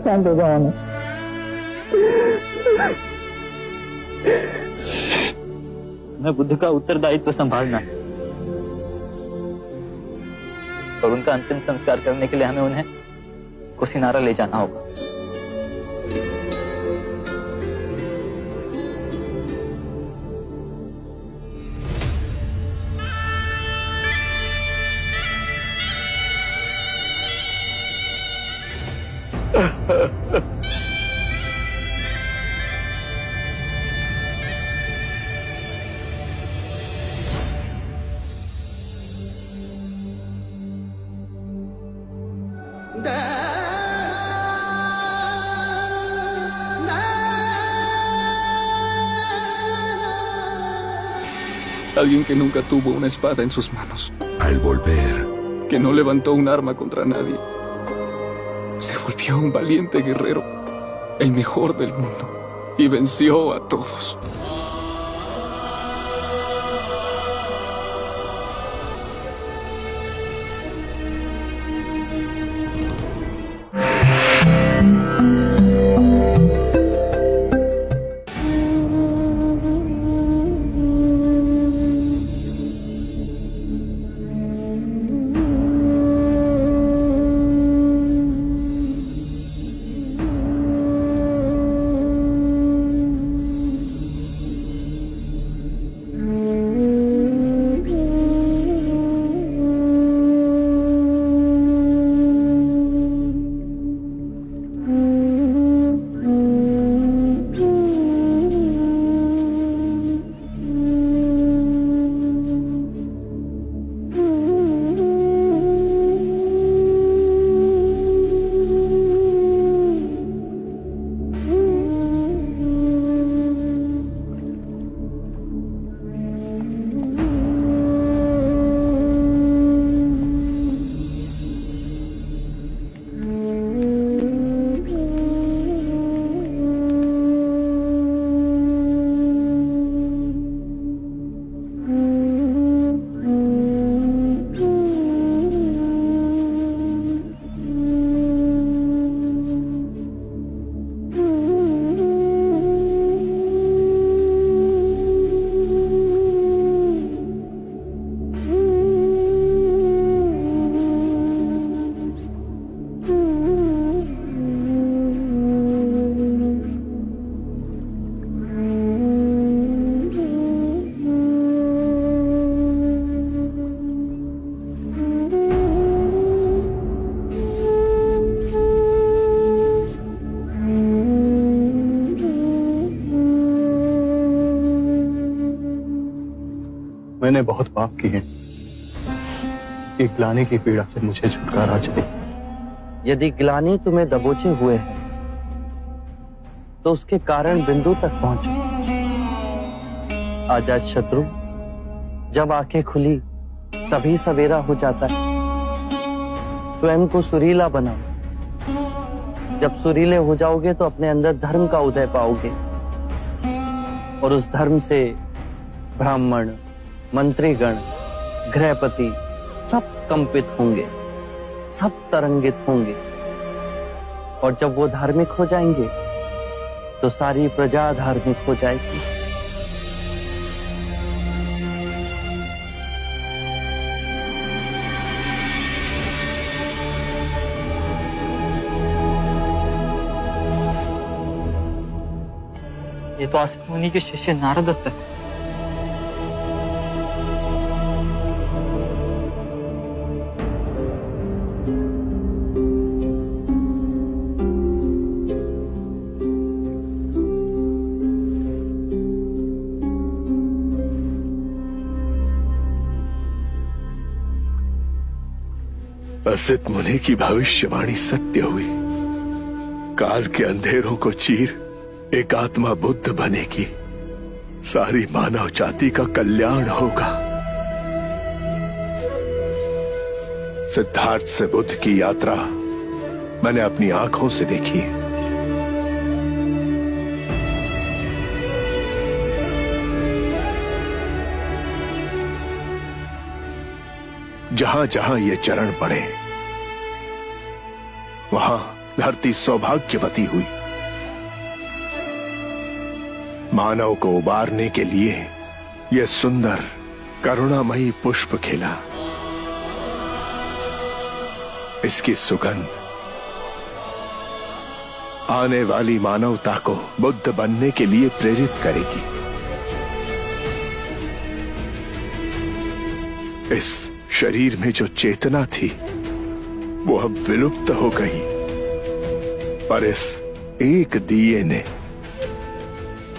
शांत हो जाओ। मैं बुद्ध का उत्तरदायित्व संभालना है और उनका अंतिम संस्कार करने के लिए हमें उन्हें कुशीनारा ले जाना होगा। Alguien que nunca tuvo una espada en sus manos. Al volver, Que no levantó un arma contra nadie. Se volvió un valiente guerrero, el mejor del mundo, y venció a todos. मैंने बहुत पाप किए कि ग्लानि की पीड़ा से मुझे छुटकारा चाहिए। यदि ग्लानि तुम्हें दबोचे हुए है तो उसके कारण बिंदु तक पहुंचो। अजात शत्रु, जब आंखें खुली तभी सवेरा हो जाता है। स्वयं को सुरीला बनाओ। जब सुरीले हो जाओगे तो अपने अंदर धर्म का उदय पाओगे और उस धर्म से ब्राह्मण, मंत्रीगण, गृहपति सब कंपित होंगे, सब तरंगित होंगे। और जब वो धार्मिक हो जाएंगे तो सारी प्रजा धार्मिक हो जाएगी। ये तो आसित मुनि के शिष्य नारद दत्त है। असित मुनि की भविष्यवाणी सत्य हुई। काल के अंधेरों को चीर एक आत्मा बुद्ध बनेगी, सारी मानव जाति का कल्याण होगा। सिद्धार्थ से बुद्ध की यात्रा मैंने अपनी आंखों से देखी है। जहां जहां ये चरण पड़े वहां धरती सौभाग्यवती हुई। मानव को उबारने के लिए यह सुंदर करुणामयी पुष्प खिला। इसकी सुगंध आने वाली मानवता को बुद्ध बनने के लिए प्रेरित करेगी। इस शरीर में जो चेतना थी वो अब विलुप्त हो गई, पर इस एक दिए ने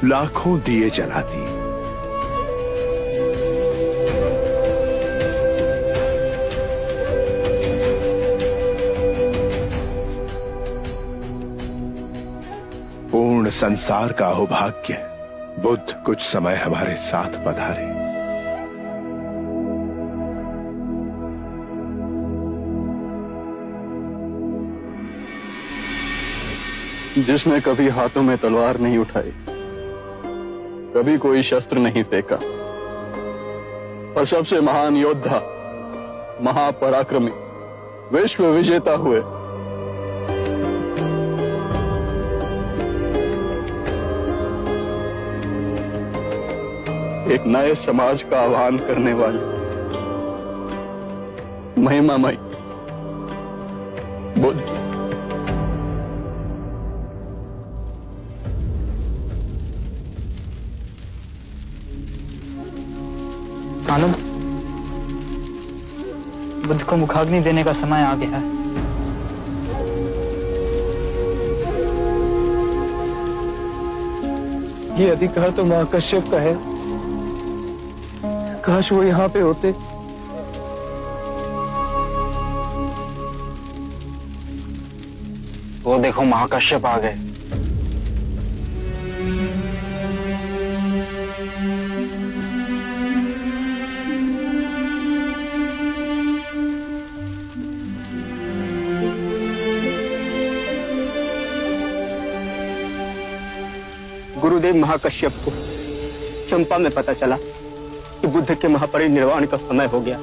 लाखों दिए जला दिए। पूर्ण संसार का अहोभाग्य बुद्ध कुछ समय हमारे साथ पधारे। जिसने कभी हाथों में तलवार नहीं उठाई, कभी कोई शस्त्र नहीं फेंका, और सबसे महान योद्धा, महापराक्रमी, विश्व विजेता हुए, एक नए समाज का आह्वान करने वाले महिमामय बुद्ध। मालूम, बुद्ध को मुखाग्नि देने का समय आ गया है। ये अधिकार तो महाकश्यप का है। काश वो यहाँ पे होते। वो देखो महाकश्यप आ गए। गुरुदेव महाकश्यप को चंपा में पता चला कि बुद्ध के महापरिनिर्वाण का समय हो गया।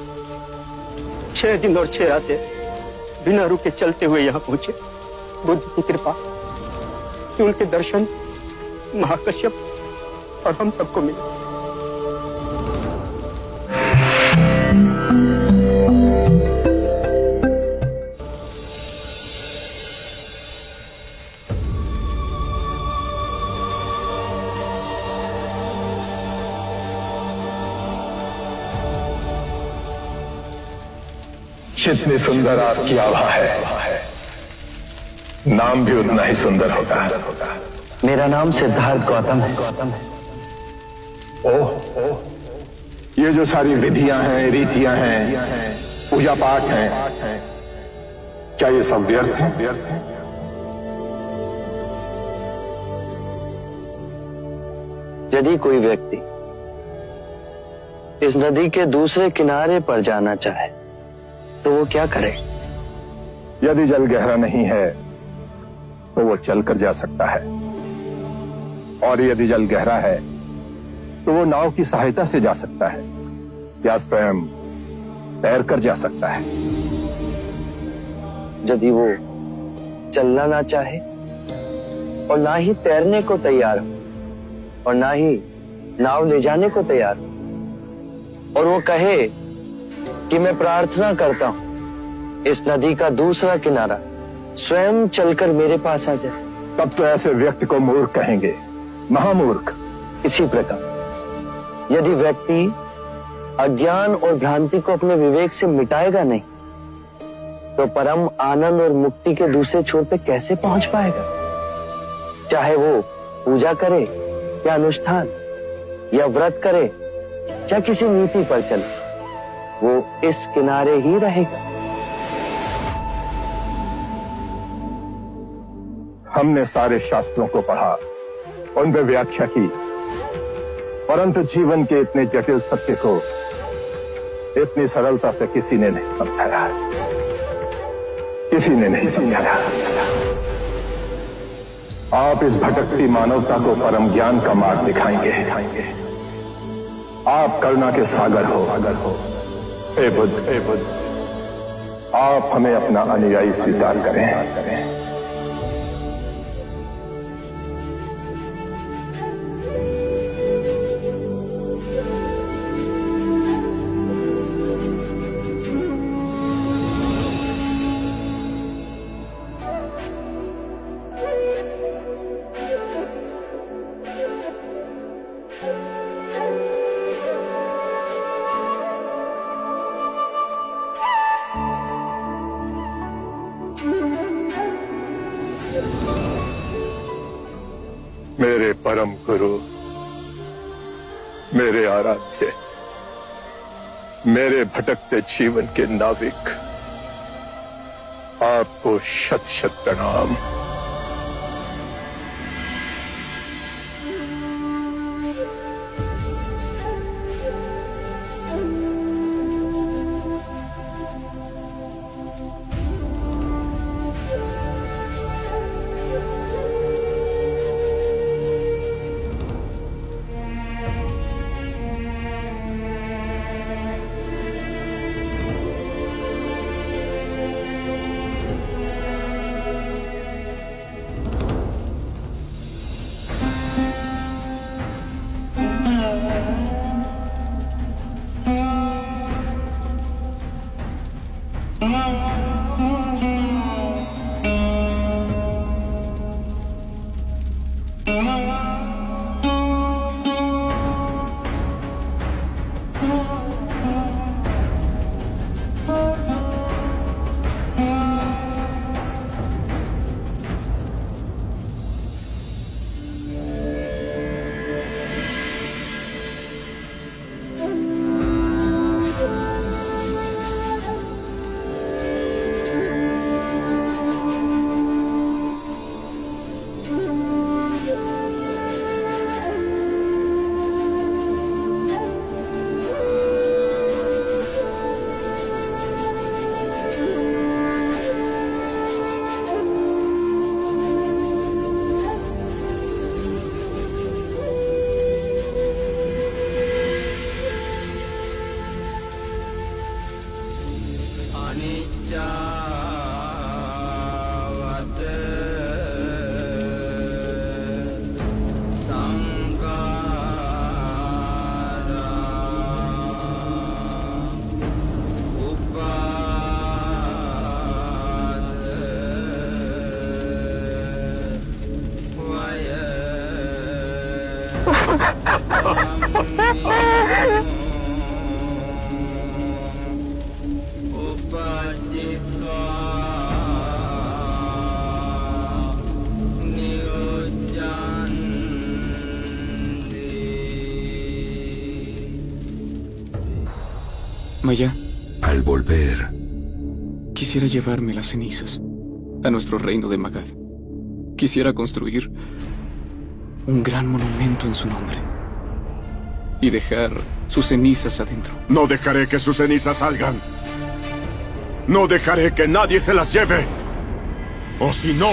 6 दिन और 6 रातें बिना रुके चलते हुए यहाँ पहुंचे। बुद्ध की कृपा कि उनके दर्शन महाकश्यप और हम सबको मिले। जितनी सुंदर आपकी आभा है, नाम भी उतना ही सुंदर होगा। मेरा नाम सिद्धार्थ गौतम है। ओह, ये जो सारी विधियां हैं, रीतियां हैं, पूजा पाठ हैं, क्या ये सब व्यर्थ हैं? यदि कोई व्यक्ति इस नदी के दूसरे किनारे पर जाना चाहे तो वो क्या करे? यदि जल गहरा नहीं है तो वो चलकर जा सकता है, और यदि जल गहरा है तो वो नाव की सहायता से जा सकता है या स्वयं तैरकर जा सकता है। यदि वो चलना ना चाहे और ना ही तैरने को तैयार हो और ना ही नाव ले जाने को तैयार हो, और वो कहे कि मैं प्रार्थना करता हूं इस नदी का दूसरा किनारा स्वयं चलकर मेरे पास आ जाए, तब तो ऐसे व्यक्ति को मूर्ख कहेंगे, महामूर्ख। इसी प्रकार यदि व्यक्ति अज्ञान और भ्रांति को अपने विवेक से मिटाएगा नहीं तो परम आनंद और मुक्ति के दूसरे छोर पे कैसे पहुंच पाएगा? चाहे वो पूजा करे या अनुष्ठान या व्रत करे या किसी नीति पर चले, वो इस किनारे ही रहेगा। हमने सारे शास्त्रों को पढ़ा, उन पर व्याख्या की, परंतु जीवन के इतने जटिल सत्य को इतनी सरलता से किसी ने नहीं समझाया, किसी ने नहीं समझाया। आप इस भटकती मानवता को परम ज्ञान का मार्ग दिखाएंगे। आप करुणा के सागर हो। हे बुद्ध, आप हमें अपना अनुयायी स्वीकार करें। मेरे परम गुरु, मेरे आराध्य, मेरे भटकते जीवन के नाविक, आपको शत शत प्रणाम। Maya, Al volver, quisiera llevarme las cenizas a nuestro reino de Magad. Quisiera construir un gran monumento en su nombre y dejar sus cenizas adentro. no dejaré que sus cenizas salgan. No dejaré que nadie se las lleve. O si no,